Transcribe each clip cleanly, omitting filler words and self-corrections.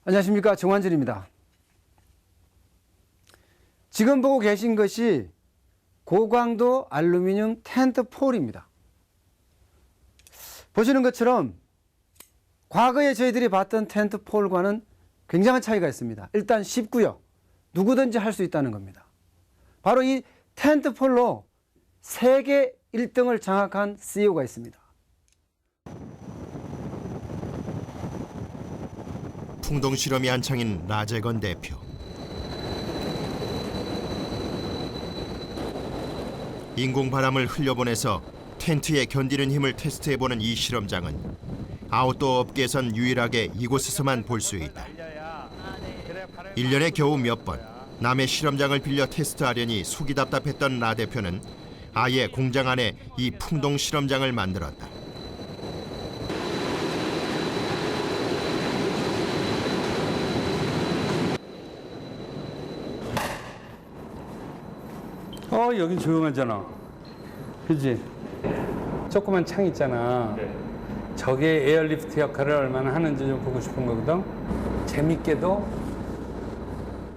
안녕하십니까, 정환준입니다. 지금 보고 계신 것이 고강도 알루미늄 텐트 폴입니다. 보시는 것처럼 과거에 저희들이 봤던 텐트 폴과는 굉장한 차이가 있습니다. 일단 쉽고요. 누구든지 할 수 있다는 겁니다. 바로 이 텐트 폴로 세계 1등을 장악한 CEO가 있습니다. 풍동 실험이 한창인 라재건 대표. 인공 바람을 흘려보내서 텐트에 견디는 힘을 테스트해보는 이 실험장은 아웃도어 업계에선 유일하게 이곳에서만 볼 수 있다. 1년에 겨우 몇 번 남의 실험장을 빌려 테스트하려니 속이 답답했던 라 대표는 아예 공장 안에 이 풍동 실험장을 만들었다. 여긴 조용하잖아. 그지? 조그만 창 있잖아. 저게 에어리프트 역할을 얼마나 하는지 좀 보고 싶은 거거든. 재밌게도.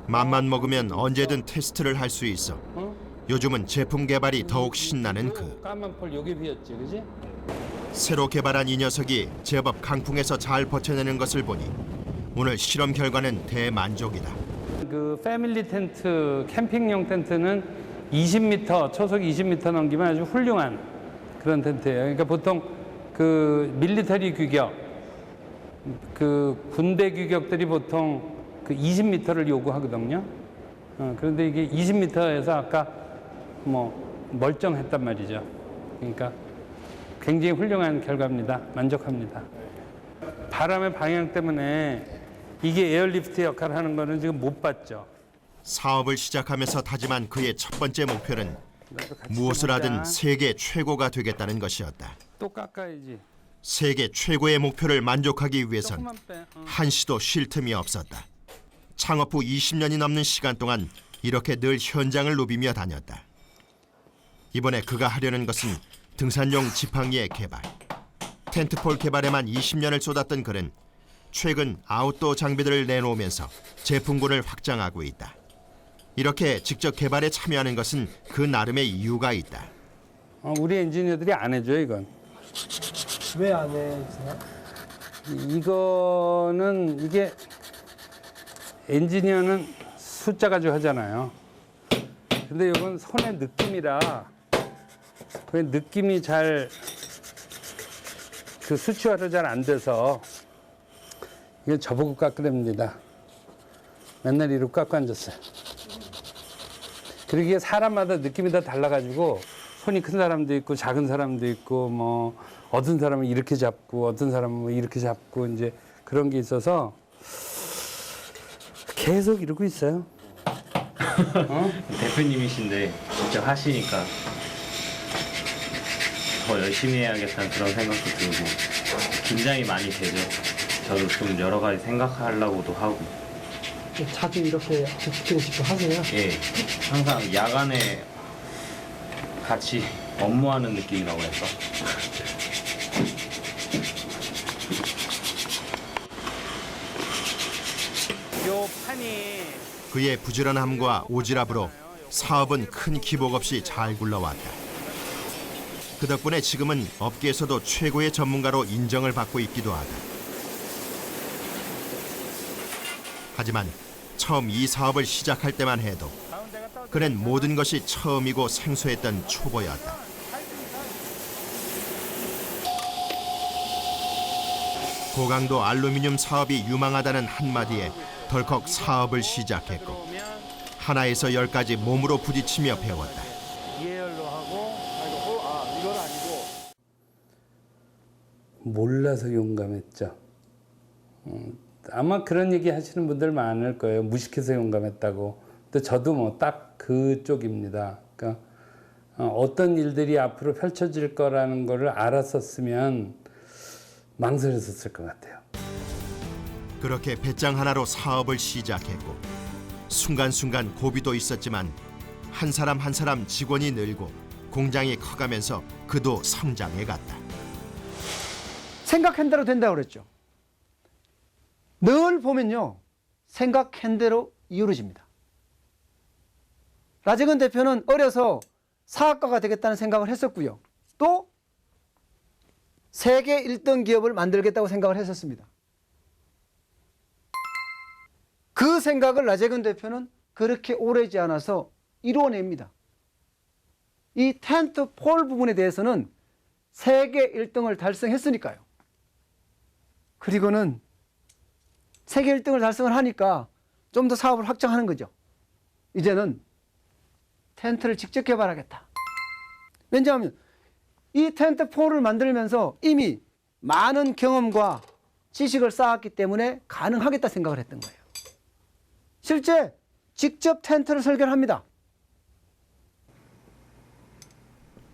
맘만 먹으면 언제든 테스트를 할 수 있어. 요즘은 제품 개발이 더욱 신나는 그. 까만 폴 여기 비었지, 그지? 새로 개발한 이 녀석이 제법 강풍에서 잘 버텨내는 것을 보니 오늘 실험 결과는 대만족이다. 그 패밀리 텐트, 캠핑용 텐트는 20m, 초속 20m 넘기면 아주 훌륭한 그런 텐트예요. 그러니까 보통 그 밀리터리 규격, 그 군대 규격들이 보통 그 20m를 요구하거든요. 그런데 이게 20m에서 아까 뭐 멀쩡했단 말이죠. 그러니까 굉장히 훌륭한 결과입니다. 만족합니다. 바람의 방향 때문에 이게 에어리프트 역할을 하는 거는 지금 못 봤죠. 사업을 시작하면서 다짐한 그의 첫 번째 목표는 무엇을 하든 세계 최고가 되겠다는 것이었다. 또 깎아야지. 세계 최고의 목표를 만족하기 위해선 조금만 빼. 한시도 쉴 틈이 없었다. 창업 후 20년이 넘는 시간 동안 이렇게 늘 현장을 누비며 다녔다. 이번에 그가 하려는 것은 등산용 지팡이의 개발. 텐트폴 개발에만 20년을 쏟았던 그는 최근 아웃도어 장비들을 내놓으면서 제품군을 확장하고 있다. 이렇게 직접 개발에 참여하는 것은 그 나름의 이유가 있다. 우리 엔지니어들이 안 해줘요, 이건. 왜 안 해주세요? 이거는 이게 엔지니어는 숫자 가지고 하잖아요. 근데 이건 손의 느낌이라 그 느낌이 잘 그 수치화로 잘 안 돼서 이거 저보고 깎으랍니다. 맨날 이러고 깎고 앉았어요. 그리고 이게 사람마다 느낌이 다 달라가지고 손이 큰 사람도 있고 작은 사람도 있고 뭐 어떤 사람은 이렇게 잡고 어떤 사람은 뭐 이렇게 잡고 이제 그런 게 있어서 계속 이러고 있어요. 대표님이신데 직접 하시니까 더 열심히 해야겠다는 그런 생각도 들고 긴장이 많이 되죠. 저도 좀 여러 가지 생각하려고도 하고. 자주 이렇게 직접 하세요? 예, 항상 야간에 같이 업무하는 느낌이라고 해서. 요 판이 그의 부지런함과 오지랖으로 사업은 큰 기복 없이 잘 굴러왔다. 그 덕분에 지금은 업계에서도 최고의 전문가로 인정을 받고 있기도 하다. 하지만 처음 이 사업을 시작할 때만 해도 그는 모든 것이 처음이고 생소했던 초보였다. 고강도 알루미늄 사업이 유망하다는 한마디에 덜컥 사업을 시작했고 하나에서 열까지 몸으로 부딪히며 배웠다. 예열로 하고 몰라서 용감했죠. 아마 그런 얘기 하시는 분들 많을 거예요. 무식해서 용감했다고. 근데 저도 뭐 딱 그쪽입니다. 그러니까 어떤 일들이 앞으로 펼쳐질 거라는 거를 알았었으면 망설였었을 것 같아요. 그렇게 배짱 하나로 사업을 시작했고 순간순간 고비도 있었지만 한 사람 한 사람 직원이 늘고 공장이 커가면서 그도 성장해 갔다. 생각한 대로 된다고 그랬죠. 늘 보면요, 생각한 대로 이루어집니다. 라재건 대표는 어려서 사학가가 되겠다는 생각을 했었고요. 또 세계 1등 기업을 만들겠다고 생각을 했었습니다. 그 생각을 라재건 대표는 그렇게 오래지 않아서 이루어냅니다. 이 텐트 폴 부분에 대해서는 세계 1등을 달성했으니까요. 그리고는 세계 1등을 달성을 하니까 좀 더 사업을 확장하는 거죠. 이제는 텐트를 직접 개발하겠다. 왜냐하면 이 텐트 폴을 만들면서 이미 많은 경험과 지식을 쌓았기 때문에 가능하겠다 생각을 했던 거예요. 실제 직접 텐트를 설계를 합니다.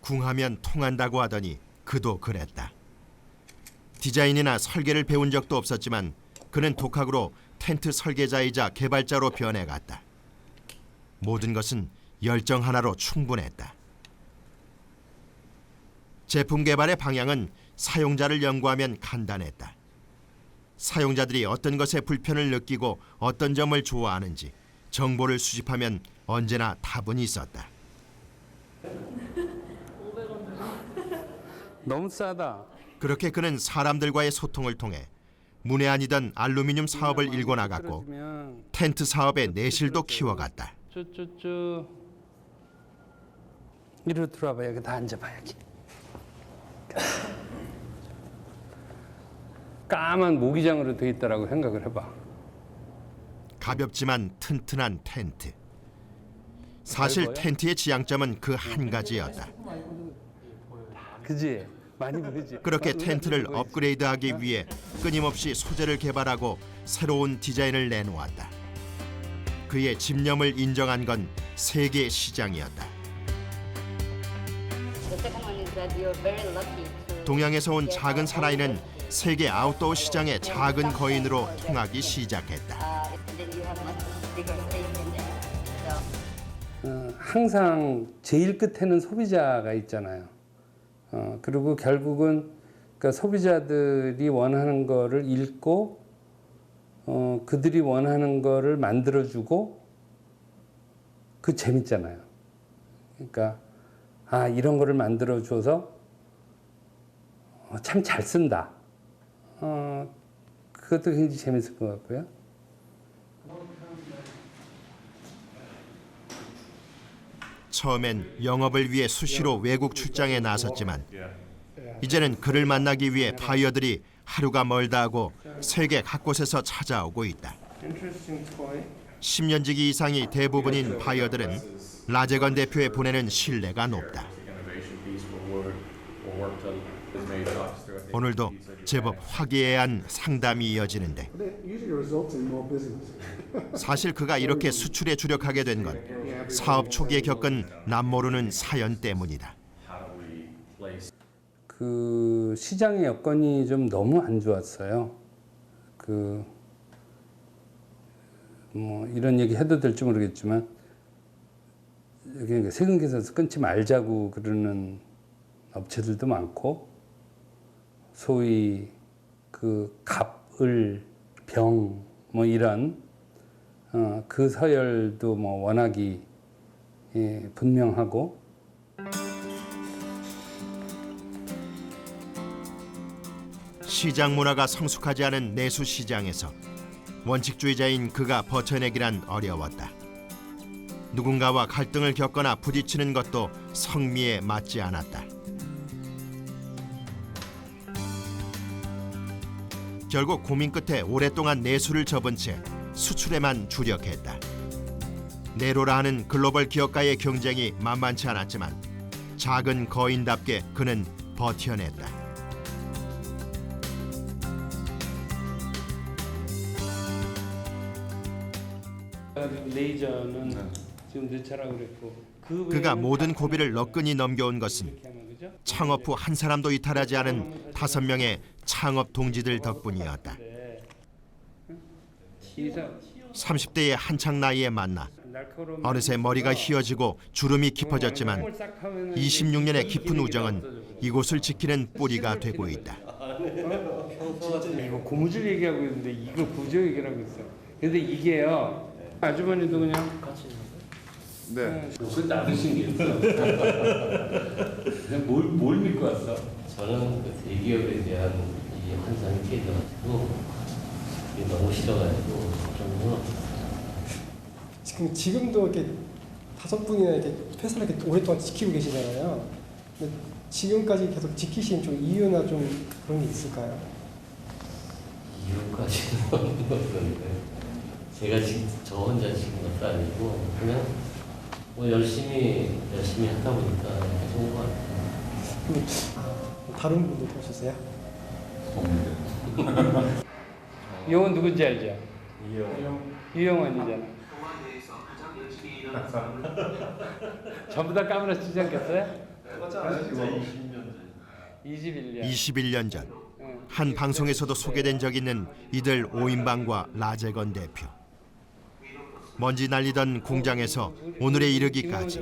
궁하면 통한다고 하더니 그도 그랬다. 디자인이나 설계를 배운 적도 없었지만 그는 독학으로 텐트 설계자이자 개발자로 변해갔다. 모든 것은 열정 하나로 충분했다. 제품 개발의 방향은 사용자를 연구하면 간단했다. 사용자들이 어떤 것에 불편을 느끼고 어떤 점을 좋아하는지 정보를 수집하면 언제나 답은 있었다. 너무 싸다. 그렇게 그는 사람들과의 소통을 통해 문외한이던 알루미늄 사업을 일궈 나갔고 텐트 사업의 내실도 키워갔다. 쭈쭈쭈. 이리로 들어와봐. 여기 다 앉아봐. 여기. 까만 모기장으로 돼 있다라고 생각을 해봐. 가볍지만 튼튼한 텐트. 사실 텐트의 지향점은 그 한 가지였다. 그지? 많이 보이지? 그렇게 텐트를 업그레이드하기 위해 끊임없이 소재를 개발하고 새로운 디자인을 내놓았다. 그의 집념을 인정한 건 세계 시장이었다. 동양에서 온 작은 사나이는 세계 아웃도어 시장의 작은 거인으로 통하기 시작했다. 항상 제일 끝에는 소비자가 있잖아요. 그리고 결국은 그러니까 소비자들이 원하는 거를 읽고 그들이 원하는 거를 만들어주고 그 재밌잖아요. 그러니까 아 이런 거를 만들어줘서 참 잘 쓴다. 그것도 굉장히 재밌을 것 같고요. 처음엔 영업을 위해 수시로 외국 출장에 나섰지만 이제는 그를 만나기 위해 바이어들이 하루가 멀다 하고 세계 각곳에서 찾아오고 있다. 10년지기 이상이 대부분인 바이어들은 라재건 대표에 보내는 신뢰가 높다. 오늘도 제법 화기애애한 상담이 이어지는데 사실 그가 이렇게 수출에 주력하게 된 건 사업 초기에 겪은 남모르는 사연 때문이다. 그 시장의 여건이 좀 너무 안 좋았어요. 그 뭐 이런 얘기 해도 될지 모르겠지만 여기 세금 계산서 끊지 말자고 그러는 업체들도 많고 소위 그 갑을 병 뭐 이런 그 서열도 뭐 워낙이 분명하고 시장 문화가 성숙하지 않은 내수 시장에서 원칙주의자인 그가 버텨내기란 어려웠다. 누군가와 갈등을 겪거나 부딪히는 것도 성미에 맞지 않았다. 결국 고민 끝에 오랫동안 내수를 접은 채 수출에만 주력했다. 네로라 하는 글로벌 기업가의 경쟁이 만만치 않았지만 작은 거인답게 그는 버텨냈다. 레이저는 지금 넣자라고 그랬고 그가 모든 고비를 너끈히 넘겨온 것은 창업 후 한 사람도 이탈하지 않은 5명의 창업 동지들 덕분이었다. 30대의 한창 나이에 만나 어느새 머리가 휘어지고 주름이 깊어졌지만 26년의 깊은 우정은 이곳을 지키는 뿌리가 되고 있다. 이거 고무줄 얘기하고 있는데 이거 구조 얘기를 하고 있어. 근데 이게요. 아주머니도 그냥 네. 그건 나도 신기했어. 그냥 뭘 믿고 왔어? 저는 그 대기업에 대한 이 환상이 깨져가지고 이게 너무 싫어가지고 좀 무섭습니다. 지금도 이렇게 5분이나 이렇게 회사를 이렇게 오랫동안 지키고 계시잖아요. 근데 지금까지 계속 지키신 좀 이유나 좀 그런 게 있을까요? 이유까지는 없는데 제가 지금 저 혼자 지킨 것도 아니고 그냥 뭐 열심히 하다 보니까 좋은 것 같아요. 다른 분들도 오셨어요? 이용은 누군지 알죠? 이용원이잖아. 전부 다 까무러치지 않겠어요? 21년. 21년 전 한 방송에서도 소개된 적 있는 이들 오인방과 라재건 대표. 먼지 날리던 공장에서 오늘에 이르기까지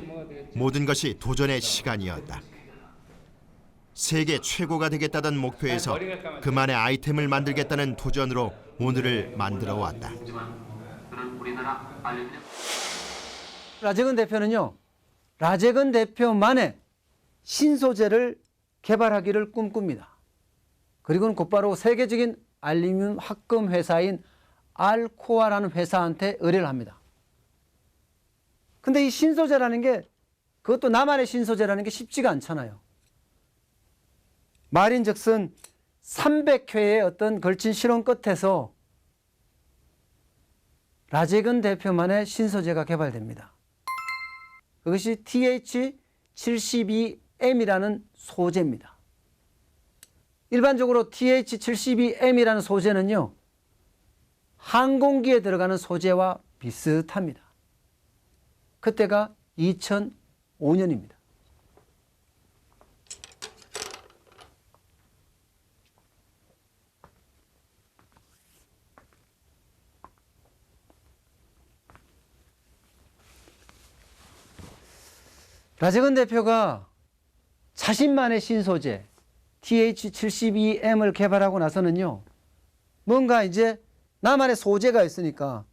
모든 것이 도전의 시간이었다. 세계 최고가 되겠다던 목표에서 그만의 아이템을 만들겠다는 도전으로 오늘을 만들어 왔다. 라재건 대표는요. 라재건 대표만의 신소재를 개발하기를 꿈꿉니다. 그리고는 곧바로 세계적인 알루미늄 합금 회사인 알코아라는 회사한테 의뢰를 합니다. 근데 이 신소재라는 게 그것도 나만의 신소재라는 게 쉽지가 않잖아요. 말인즉슨 300회의 어떤 걸친 실험 끝에서 라재건 대표만의 신소재가 개발됩니다. 그것이 TH72M이라는 소재입니다. 일반적으로 TH72M이라는 소재는요, 항공기에 들어가는 소재와 비슷합니다. 그때가 2005년입니다. 라재건 대표가 자신만의 신소재 TH72M을 개발하고 나서는요, 뭔가 이제 나만의 소재가 있으니까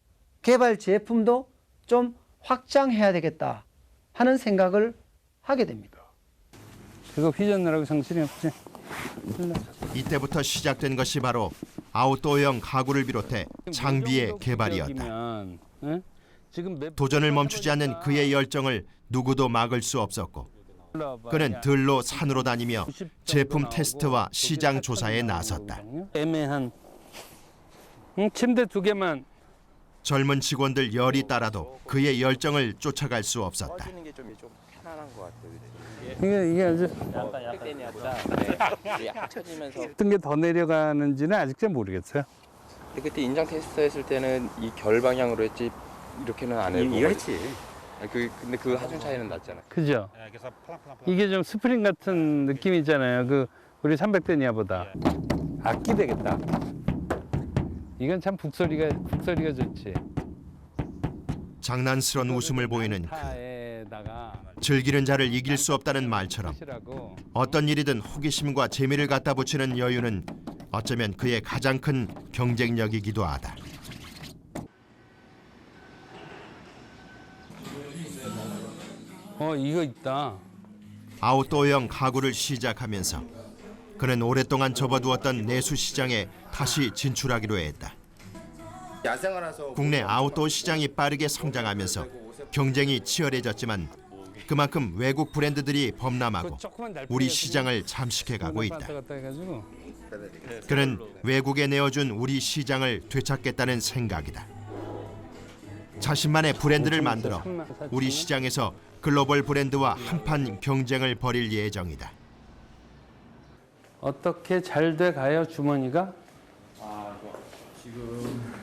개발 제품도 좀 확장해야 되겠다 하는 생각을 하게 됩니다. 그거 휘젓느라고 정신이 없지. 이때부터 시작된 것이 바로 아웃도어형 가구를 비롯해 장비의 개발이었다. 응? 지금 도전을 멈추지 않는 그의 열정을 누구도 막을 수 없었고 그는 들로 산으로 다니며 제품 테스트와 시장 조사에 나섰다. 애매한 침대 2개만. 젊은 직원들 열이 따라도 그의 열정을 쫓아갈 수 없었다. 게 좀 편안한 것 같아요. 이게 아주 약간 약간 쳐지면서. 어떤 게 더 내려가는지는 아직 잘 모르겠어요. 근데 그때 인장 테스트 했을 때는 이 결 방향으로 했지 이렇게는 안 해보고. 이거 했지. 근데 그 하중 차이는 났잖아. 그죠? 이게 좀 스프링 같은 느낌이 있잖아요. 그 우리 300대니아보다 악기 되겠다. 이건 참 북소리가 좋지. 장난스런 웃음을 보이는 그 차에다가 즐기는 자를 이길 수 없다는 말처럼 시라고. 어떤 일이든 호기심과 재미를 갖다 붙이는 여유는 어쩌면 그의 가장 큰 경쟁력이기도 하다. 이거 있다. 아웃도어형 가구를 시작하면서 그는 오랫동안 접어두었던 내수 시장에 다시 진출하기로 했다. 국내 아웃도어 시장이 빠르게 성장하면서 경쟁이 치열해졌지만 그만큼 외국 브랜드들이 범람하고 우리 시장을 잠식해가고 있다. 그는 외국에 내어준 우리 시장을 되찾겠다는 생각이다. 자신만의 브랜드를 만들어 우리 시장에서 글로벌 브랜드와 한판 경쟁을 벌일 예정이다. 어떻게 잘 돼가요, 주머니가? 지금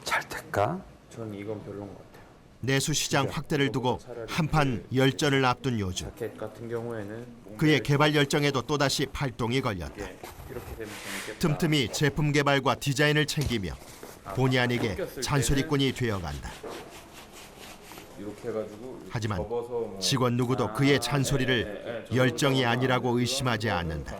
잘 될까? 전 이건 별론 것 같아요. 내수 시장 확대를 두고 한판 열전을 앞둔 요즘 자켓 같은 경우에는 그의 개발 열정에도 또다시 발동이 걸렸다. 이렇게 되면 재밌겠다. 틈틈이 제품 개발과 디자인을 챙기며 본의 아니게 잔소리꾼이 되어간다. 이렇게 해가지고 하지만 접어서 직원 누구도 그의 잔소리를 열정이 아니라고 의심하지 않는다.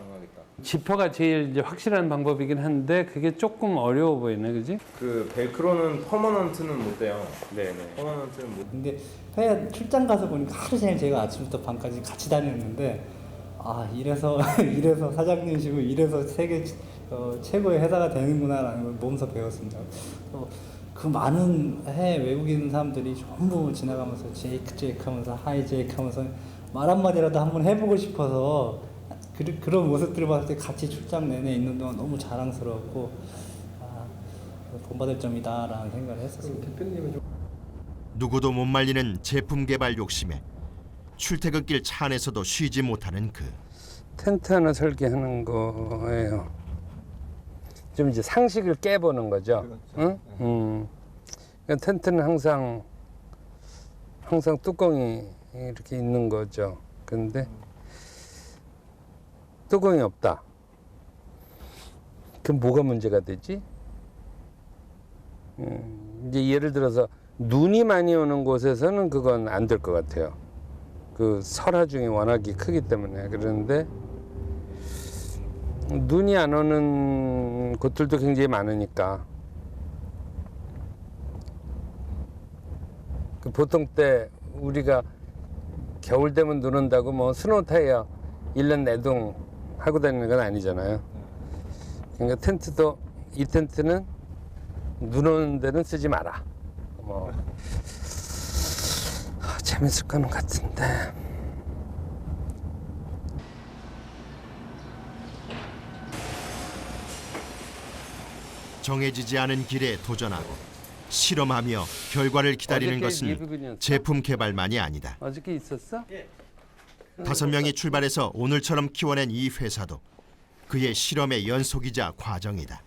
지퍼가 제일 이제 확실한 방법이긴 한데 그게 조금 어려워 보이네, 그지? 그 벨크로는 퍼머넌트는 못 돼요. 네네. 퍼머넌트는 못. 근데 회사 출장 가서 보니까 하루 종일 제가 아침부터 밤까지 같이 다녔는데 아 이래서 이래서 사장님이시고 이래서 세계 최고의 회사가 되는구나라는 걸 몸소 배웠습니다. 그 많은 해외 외국인 사람들이 전부 지나가면서 제이크 하면서 하이 제이크 하면서 말 한마디라도 한번 해보고 싶어서 그런 모습들을 봤을 때 같이 출장 내내 있는 동안 너무 자랑스러웠고 본받을 점이다라는 생각을 했었습니다. 대표님은 좀 누구도 못 말리는 제품 개발 욕심에 출퇴근길 차 안에서도 쉬지 못하는 그. 텐트 하나 설계하는 거예요. 좀 이제 상식을 깨보는 거죠. 응? 그러니까 텐트는 항상 뚜껑이 이렇게 있는 거죠. 근데 뚜껑이 없다. 그럼 뭐가 문제가 되지? 이제 예를 들어서 눈이 많이 오는 곳에서는 그건 안 될 것 같아요. 그 설하중이 워낙에 크기 때문에. 그런데 눈이 안 오는 곳들도 굉장히 많으니까 그 보통 때 우리가 겨울 되면 눈 온다고 뭐 스노우 타이어 1년 내동 하고 다니는 건 아니잖아요. 그러니까 텐트도 이 텐트는 눈 오는 데는 쓰지 마라. 뭐 재밌을 거는 같은데. 정해지지 않은 길에 도전하고 실험하며 결과를 기다리는 어저께 것은 미국인이었어? 제품 개발만이 아니다. 어저께 있었어? 5명이 출발해서 오늘처럼 키워낸 이 회사도 그의 실험의 연속이자 과정이다.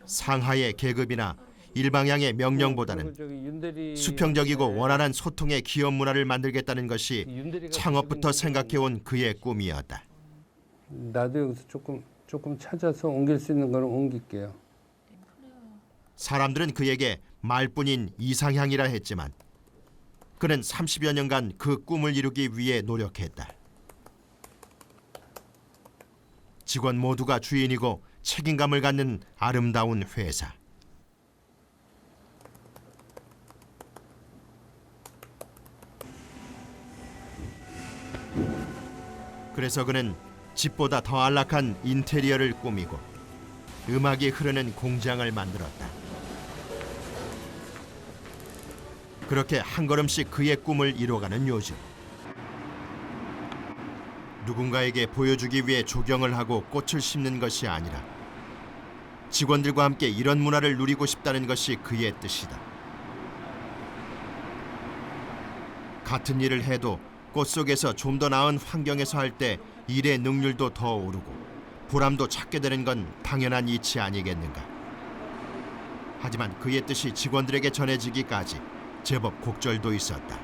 상하의 계급이나 일방향의 명령보다는 수평적이고 원활한 소통의 기업 문화를 만들겠다는 것이 창업부터 생각해온 그의 꿈이었다. 나도 여기서 조금 찾아서 옮길 수 있는 거는 옮길게요. 사람들은 그에게 말뿐인 이상향이라 했지만 그는 30여 년간 그 꿈을 이루기 위해 노력했다. 직원 모두가 주인이고 책임감을 갖는 아름다운 회사. 그래서 그는 집보다 더 안락한 인테리어를 꾸미고 음악이 흐르는 공장을 만들었다. 그렇게 한 걸음씩 그의 꿈을 이뤄가는 요즘. 누군가에게 보여주기 위해 조경을 하고 꽃을 심는 것이 아니라 직원들과 함께 이런 문화를 누리고 싶다는 것이 그의 뜻이다. 같은 일을 해도 꽃 속에서 좀 더 나은 환경에서 할 때 일의 능률도 더 오르고 보람도 찾게 되는 건 당연한 이치 아니겠는가. 하지만 그의 뜻이 직원들에게 전해지기까지 제법 곡절도 있었다.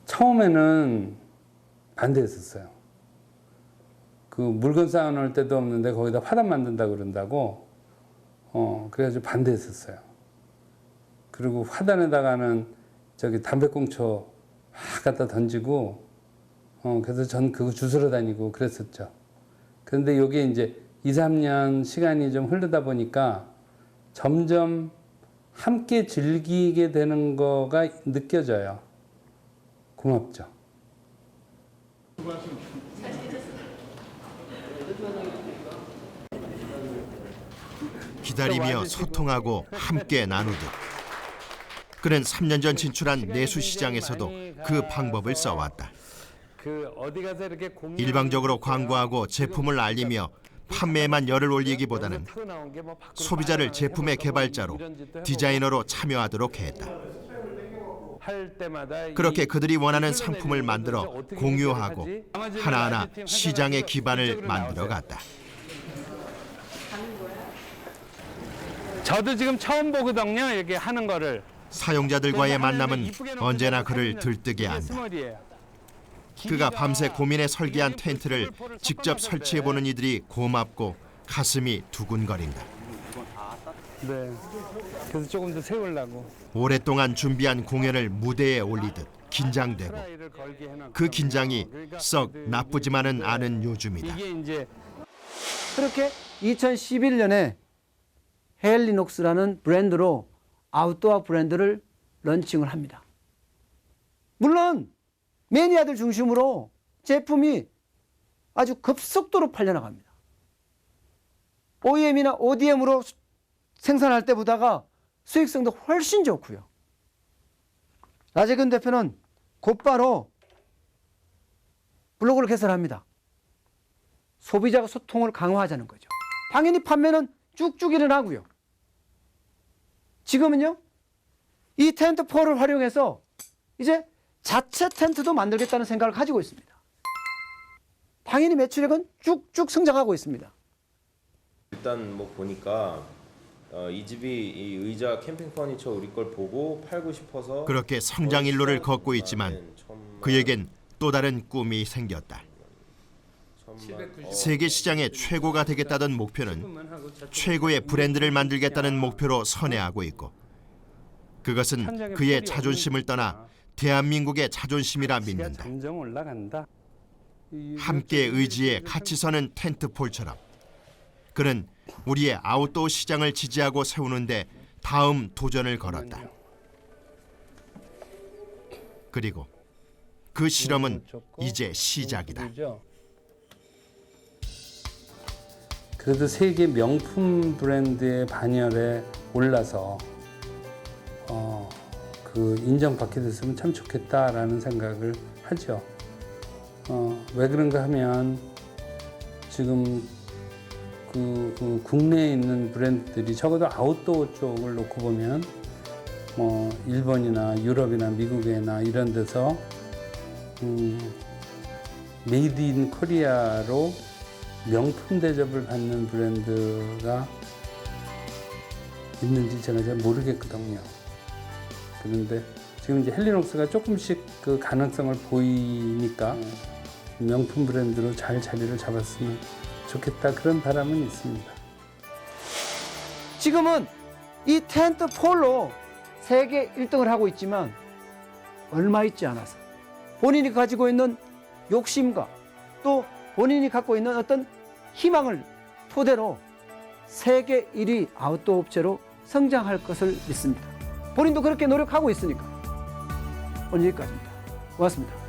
처음에는 반대했었어요. 그 물건 쌓아놓을 데도 없는데 거기다 화단 만든다 그런다고 그래가지고 반대했었어요. 그리고 화단에다가는 저기 담배꽁초 막 갖다 던지고 그래서 전 그거 주스러 다니고 그랬었죠. 그런데 이게 이제 2, 3년 시간이 좀 흐르다 보니까 점점 함께 즐기게 되는 거가 느껴져요. 고맙죠. 기다리며 소통하고 함께 나누듯 그는 3년 전 진출한 내수 시장에서도 그 방법을 써왔다. 일방적으로 광고하고 제품을 알리며 판매에만 열을 올리기보다는 소비자를 제품의 개발자로 디자이너로 참여하도록 했다. 그렇게 그들이 원하는 상품을 만들어 공유하고 하나하나 시장의 기반을 만들어갔다. 저도 지금 처음 보거든요. 이렇게 하는 거를. 사용자들과의 만남은 언제나 그를 들뜨게 한다. 그가 밤새 고민해 설계한 텐트를 직접 설치해보는 이들이 고맙고 가슴이 두근거린다. 네. 그래서 조금 더 세우려고. 오랫동안 준비한 공연을 무대에 올리듯 긴장되고 그 긴장이 썩 나쁘지만은 않은 요즘이다. 이게 이제 그렇게 2011년에 헬리녹스라는 브랜드로 아웃도어 브랜드를 런칭을 합니다. 물론 매니아들 중심으로 제품이 아주 급속도로 팔려나갑니다. OEM이나 ODM으로 생산할 때보다가 수익성도 훨씬 좋고요. 나재근 대표는 곧바로 블로그를 개설합니다. 소비자가 소통을 강화하자는 거죠. 당연히 판매는 쭉쭉 일어나고요. 지금은요, 이 텐트폴을 활용해서 이제 자체 텐트도 만들겠다는 생각을 가지고 있습니다. 당연히 매출액은 쭉쭉 성장하고 있습니다. 일단 뭐 보니까 이 집이 이 의자 캠핑 퍼니처 우리 걸 보고 팔고 싶어서 그렇게 성장 일로를 걷고 있지만 그에겐 또 다른 꿈이 생겼다. 세계 시장의 최고가 되겠다던 목표는 최고의 브랜드를 만들겠다는 목표로 선회하고 있고, 그것은 그의 자존심을 떠나 대한민국의 자존심이라 믿는다. 점점 올라간다. 함께 의지에 같이 서는 텐트폴처럼 그는 우리의 아웃도어 시장을 지지하고 세우는데 다음 도전을 걸었다. 그리고 그 실험은 이제 시작이다. 그래도 세계 명품 브랜드의 반열에 올라서 그 인정받게 됐으면 참 좋겠다라는 생각을 하죠. 왜 그런가 하면 지금 그 국내에 있는 브랜드들이 적어도 아웃도어 쪽을 놓고 보면 뭐 일본이나 유럽이나 미국이나 이런 데서 메이드 인 코리아로 명품 대접을 받는 브랜드가 있는지 제가 잘 모르겠거든요. 그런데 지금 이제 헬리녹스가 조금씩 그 가능성을 보이니까 명품 브랜드로 잘 자리를 잡았으면 좋겠다, 그런 바람은 있습니다. 지금은 이 텐트폴로 세계 1등을 하고 있지만 얼마 있지 않아서 본인이 가지고 있는 욕심과 또 본인이 갖고 있는 어떤 희망을 토대로 세계 1위 아웃도어 업체로 성장할 것을 믿습니다. 본인도 그렇게 노력하고 있으니까. 오늘 여기까지입니다. 고맙습니다.